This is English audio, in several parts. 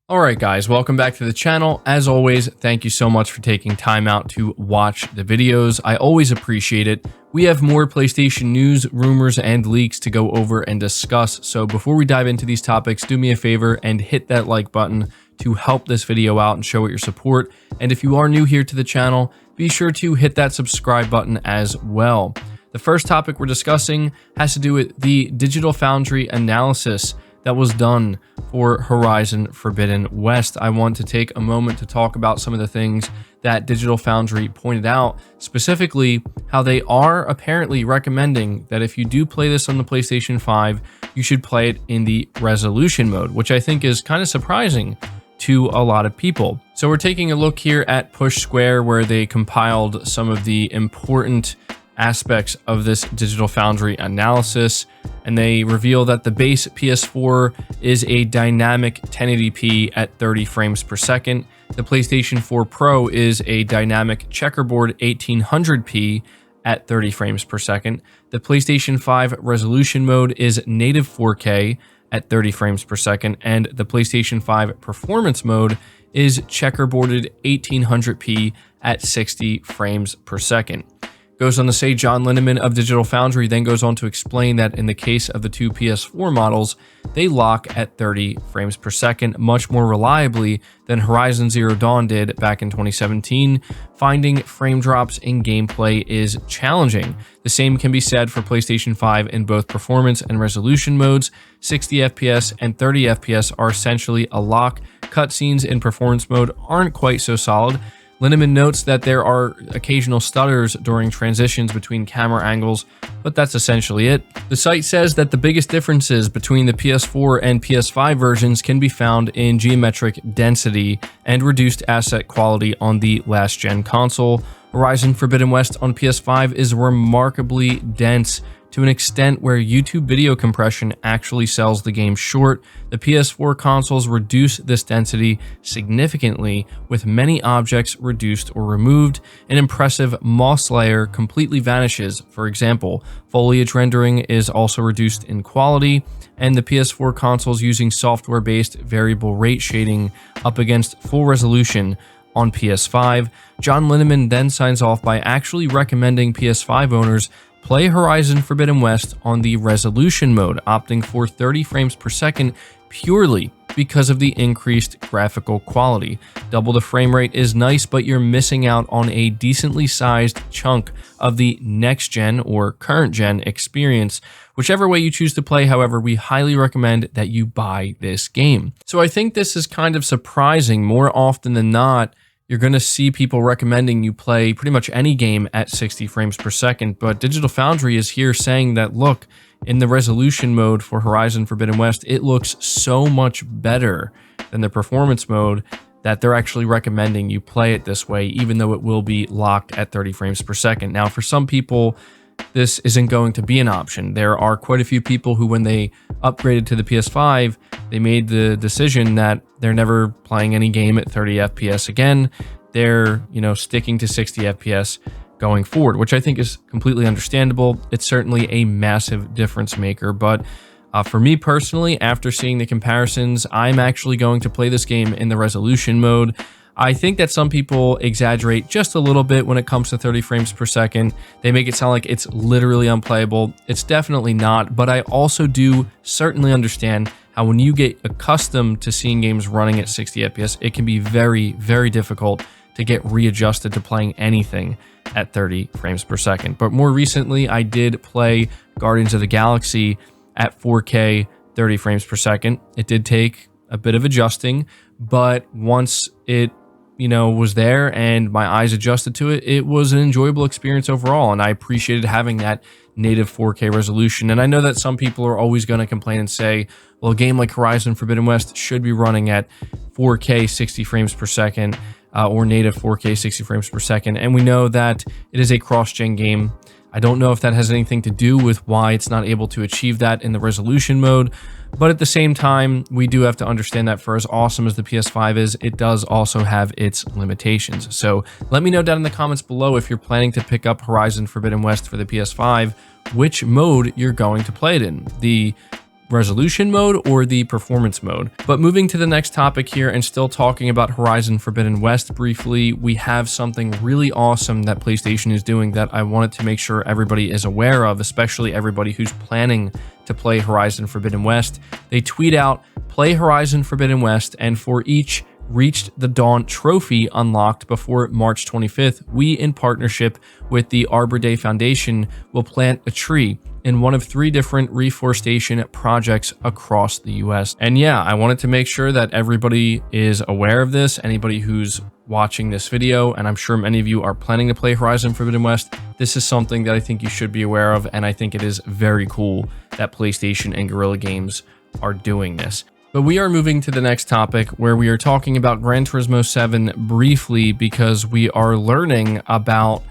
Alright guys, welcome back to the channel. As always, thank you so much for taking time out to watch the videos. I always appreciate it. We have more PlayStation news, rumors, and leaks to go over and discuss. So before we dive into these topics, do me a favor and hit that like button to help this video out and show it your support. And if you are new here to the channel, be sure to hit that subscribe button as well. The first topic we're discussing has to do with the Digital Foundry analysis that was done for Horizon Forbidden West. I want to take a moment to talk about some of the things that Digital Foundry pointed out, specifically how they are apparently recommending that if you do play this on the PlayStation 5, you should play it in the resolution mode, which I think is kind of surprising to a lot of people. So we're taking a look here at Push Square, where they compiled some of the important aspects of this Digital Foundry analysis, and they reveal that the base PS4 is a dynamic 1080p at 30 frames per second. The PlayStation 4 Pro is a dynamic checkerboard 1800p at 30 frames per second. The PlayStation 5 resolution mode is native 4K at 30 frames per second, and the PlayStation 5 performance mode is checkerboarded 1800p at 60 frames per second. Goes on to say, John Linneman of Digital Foundry then goes on to explain that in the case of the two PS4 models, they lock at 30 frames per second much more reliably than Horizon Zero Dawn did back in 2017. Finding frame drops in gameplay is challenging. The same can be said for PlayStation 5 in both performance and resolution modes. 60 FPS and 30 FPS are essentially a lock. Cutscenes in performance mode aren't quite so solid. Linneman notes that there are occasional stutters during transitions between camera angles, but that's essentially it. The site says that the biggest differences between the PS4 and PS5 versions can be found in geometric density and reduced asset quality on the last-gen console. Horizon Forbidden West on PS5 is remarkably dense, to an extent where YouTube video compression actually sells the game short. The PS4 consoles reduce this density significantly, with many objects reduced or removed. An impressive moss layer completely vanishes, for example. Foliage rendering is also reduced in quality, and the PS4 consoles using software-based variable rate shading up against full resolution on PS5. John Linneman then signs off by actually recommending PS5 owners play Horizon Forbidden West on the resolution mode, opting for 30 frames per second purely because of the increased graphical quality. Double the frame rate is nice, but you're missing out on a decently sized chunk of the next gen or current gen experience. Whichever way you choose to play, however, we highly recommend that you buy this game. So I think this is kind of surprising. More often than not, you're going to see people recommending you play pretty much any game at 60 frames per second, but Digital Foundry is here saying that, look, in the resolution mode for Horizon Forbidden West, it looks so much better than the performance mode that they're actually recommending you play it this way, even though it will be locked at 30 frames per second. Now, for some people, this isn't going to be an option. There are quite a few people who, when they upgraded to the PS5, they made the decision that they're never playing any game at 30 FPS again. They're, sticking to 60 FPS going forward, which I think is completely understandable. It's certainly a massive difference maker, but for me personally, after seeing the comparisons, I'm actually going to play this game in the resolution mode. I think that some people exaggerate just a little bit when it comes to 30 frames per second. They make it sound like it's literally unplayable. It's definitely not, but I also do certainly understand how when you get accustomed to seeing games running at 60 FPS, it can be very, very difficult to get readjusted to playing anything at 30 frames per second. But more recently, I did play Guardians of the Galaxy at 4K 30 frames per second. It did take a bit of adjusting, but once it was there and my eyes adjusted to it, it was an enjoyable experience overall, and I appreciated having that native 4K resolution. And I know that some people are always going to complain and say, well, a game like Horizon Forbidden West should be running at 4K 60 frames per second or native 4K 60 frames per second, and we know that it is a cross-gen game. I don't know if that has anything to do with why it's not able to achieve that in the resolution mode, but at the same time, we do have to understand that for as awesome as the PS5 is, it does also have its limitations. So let me know down in the comments below if you're planning to pick up Horizon Forbidden West for the PS5, which mode you're going to play it in. The resolution mode or the performance mode. But moving to the next topic here and still talking about Horizon Forbidden West briefly, we have something really awesome that PlayStation is doing that I wanted to make sure everybody is aware of, especially everybody who's planning to play Horizon Forbidden West. They tweet out, "Play Horizon Forbidden West, and for each Reached the Dawn trophy unlocked before March 25th, we, in partnership with the Arbor Day Foundation, will plant a tree in one of 3 different reforestation projects across the US." And yeah, I wanted to make sure that everybody is aware of this, anybody who's watching this video, and I'm sure many of you are planning to play Horizon Forbidden West. This is something that I think you should be aware of, and I think it is very cool that PlayStation and Guerrilla Games are doing this. But we are moving to the next topic where we are talking about Gran Turismo 7 briefly, because we are learning about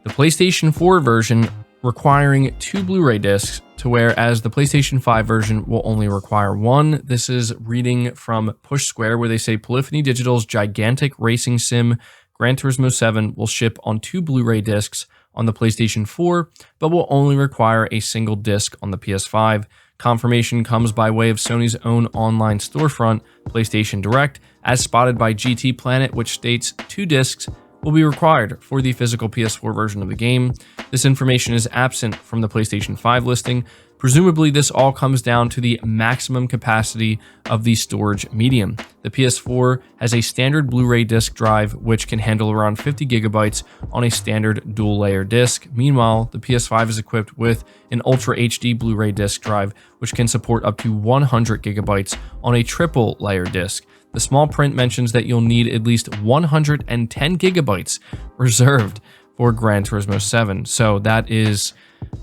the PlayStation 4 version requiring 2 Blu-ray discs, to whereas the PlayStation 5 version will only require 1. This is reading from Push Square, where they say Polyphony Digital's gigantic racing sim Gran Turismo 7 will ship on 2 Blu-ray discs on the PlayStation 4, but will only require a single disc on the PS5. Confirmation comes by way of Sony's own online storefront, PlayStation Direct, as spotted by GT Planet, which states 2 discs will be required for the physical PS4 version of the game. This information is absent from the PlayStation 5 listing. Presumably, this all comes down to the maximum capacity of the storage medium. The PS4 has a standard Blu-ray disc drive, which can handle around 50 gigabytes on a standard dual-layer disc. Meanwhile, the PS5 is equipped with an Ultra HD Blu-ray disc drive, which can support up to 100 gigabytes on a triple-layer disc. The small print mentions that you'll need at least 110 gigabytes reserved for Gran Turismo 7. So that is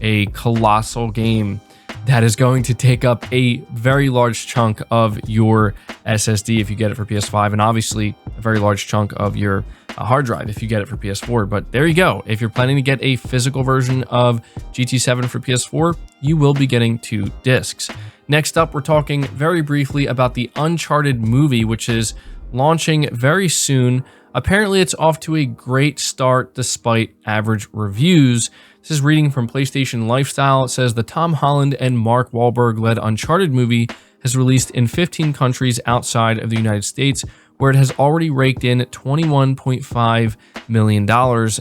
a colossal game that is going to take up a very large chunk of your SSD if you get it for PS5, and obviously a very large chunk of your hard drive if you get it for PS4. But there you go. If you're planning to get a physical version of GT7 for PS4, you will be getting 2 discs. Next up, we're talking very briefly about the Uncharted movie, which is launching very soon. Apparently, it's off to a great start despite average reviews. This is reading from PlayStation Lifestyle. It says the Tom Holland and Mark Wahlberg-led Uncharted movie has released in 15 countries outside of the United States, where it has already raked in $21.5 million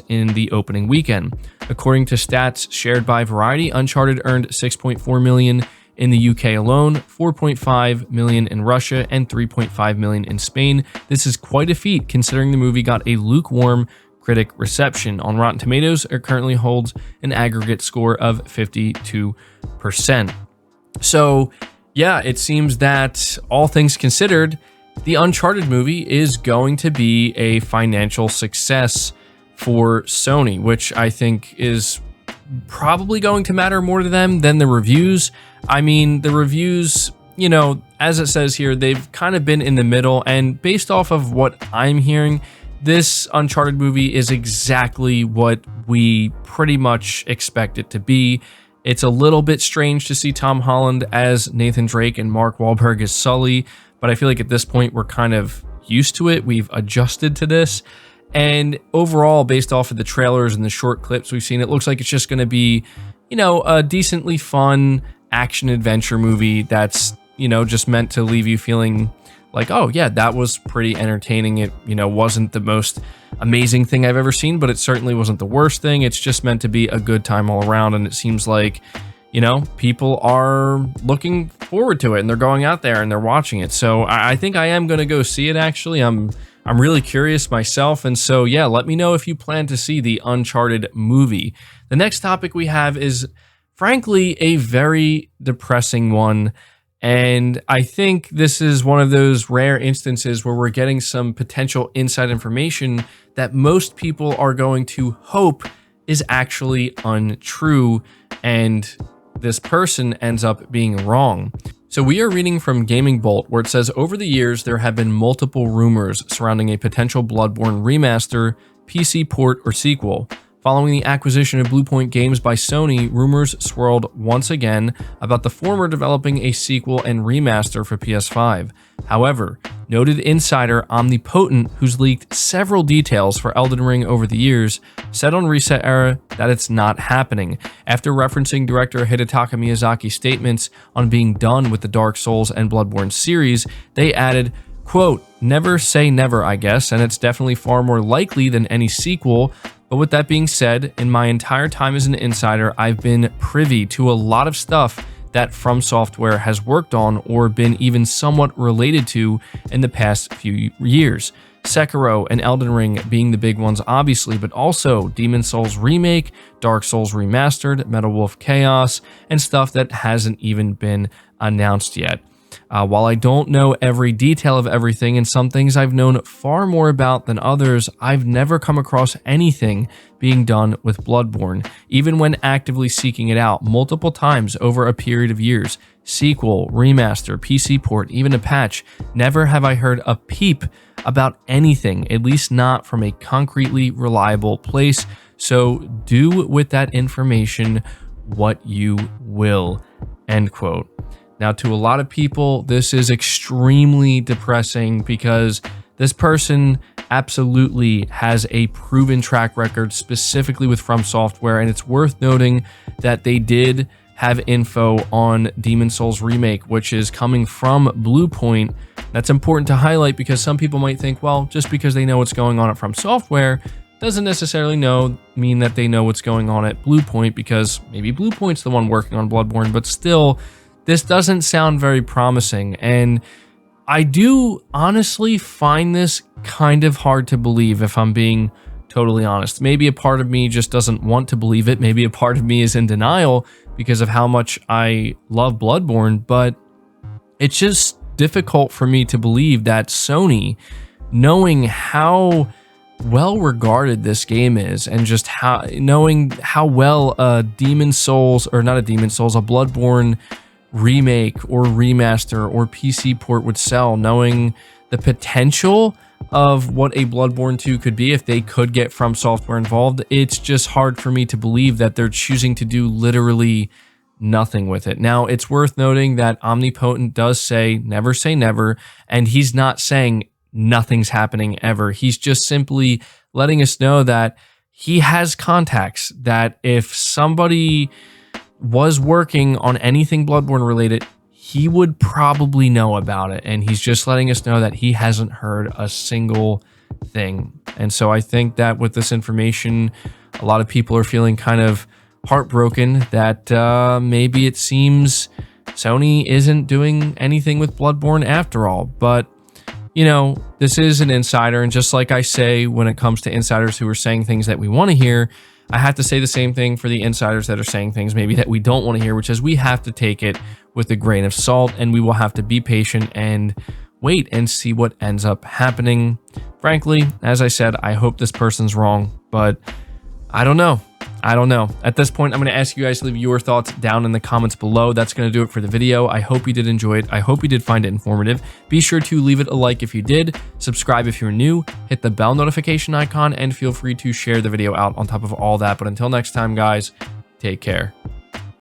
in the opening weekend. According to stats shared by Variety, Uncharted earned $6.4 million in the UK alone, $4.5 million in Russia, and $3.5 million in Spain. This is quite a feat considering the movie got a lukewarm critic reception. On Rotten Tomatoes, it currently holds an aggregate score of 52%. So yeah, it seems that all things considered, the Uncharted movie is going to be a financial success for Sony, which I think is probably going to matter more to them than the reviews. I mean, the reviews, you know, as it says here, they've kind of been in the middle, and based off of what I'm hearing, this Uncharted movie is exactly what we pretty much expect it to be. It's a little bit strange to see Tom Holland as Nathan Drake and Mark Wahlberg as Sully, but I feel like at this point we're kind of used to it. We've adjusted to this. And overall, based off of the trailers and the short clips we've seen, it looks like it's just going to be, you know, a decently fun action-adventure movie that's, you know, just meant to leave you feeling like, oh yeah, that was pretty entertaining. It, you know, wasn't the most amazing thing I've ever seen, but it certainly wasn't the worst thing. It's just meant to be a good time all around, and it seems like, you know, people are looking forward to it, and they're going out there and they're watching it. So I think I am going to go see it, actually. I'm really curious myself, and so yeah, let me know if you plan to see the Uncharted movie. The next topic we have is, frankly, a very depressing one, and I think this is one of those rare instances where we're getting some potential inside information that most people are going to hope is actually untrue, and this person ends up being wrong. So we are reading from Gaming Bolt, where it says, over the years, there have been multiple rumors surrounding a potential Bloodborne remaster, PC port, or sequel. Following the acquisition of Bluepoint Games by Sony, rumors swirled once again about the former developing a sequel and remaster for PS5. However, noted insider Omnipotent, who's leaked several details for Elden Ring over the years, said on Reset Era that it's not happening. After referencing director Hidetaka Miyazaki's statements on being done with the Dark Souls and Bloodborne series, they added, quote, "Never say never, I guess, and it's definitely far more likely than any sequel. But with that being said, in my entire time as an insider, I've been privy to a lot of stuff that From Software has worked on or been even somewhat related to in the past few years. Sekiro and Elden Ring being the big ones, obviously, but also Demon's Souls Remake, Dark Souls Remastered, Metal Wolf Chaos, and stuff that hasn't even been announced yet. While I don't know every detail of everything, and some things I've known far more about than others, I've never come across anything being done with Bloodborne, even when actively seeking it out multiple times over a period of years. Sequel, remaster, PC port, even a patch. Never have I heard a peep about anything, at least not from a concretely reliable place. So do with that information what you will." End quote. Now, to a lot of people, this is extremely depressing because this person absolutely has a proven track record, specifically with From Software, and it's worth noting that they did have info on Demon's Souls Remake, which is coming from Bluepoint. That's important to highlight because some people might think, well, just because they know what's going on at From Software doesn't necessarily mean that they know what's going on at Bluepoint, because maybe Bluepoint's the one working on Bloodborne, but still, this doesn't sound very promising, and I do honestly find this kind of hard to believe, if I'm being totally honest. Maybe a part of me just doesn't want to believe it. Maybe a part of me is in denial because of how much I love Bloodborne, but it's just difficult for me to believe that Sony, knowing how well regarded this game is, and just knowing how well a Bloodborne remake or remaster or PC port would sell, knowing the potential of what a Bloodborne 2 could be if they could get From Software involved, it's just hard for me to believe that they're choosing to do literally nothing with it. Now, it's worth noting that Omnipotent does say never, and he's not saying nothing's happening ever. He's just simply letting us know that he has contacts, that if somebody was working on anything Bloodborne related, he would probably know about it, and he's just letting us know that he hasn't heard a single thing. And so I think that with this information, a lot of people are feeling kind of heartbroken that maybe it seems Sony isn't doing anything with Bloodborne after all. But you know, this is an insider, and just like I say when it comes to insiders who are saying things that we want to hear, I have to say the same thing for the insiders that are saying things maybe that we don't want to hear, which is we have to take it with a grain of salt, and we will have to be patient and wait and see what ends up happening. Frankly, as I said, I hope this person's wrong, but I don't know. At this point, I'm going to ask you guys to leave your thoughts down in the comments below. That's going to do it for the video. I hope you did enjoy it. I hope you did find it informative. Be sure to leave it a like if you did, subscribe if you're new, hit the bell notification icon, and feel free to share the video out on top of all that. But until next time, guys, take care.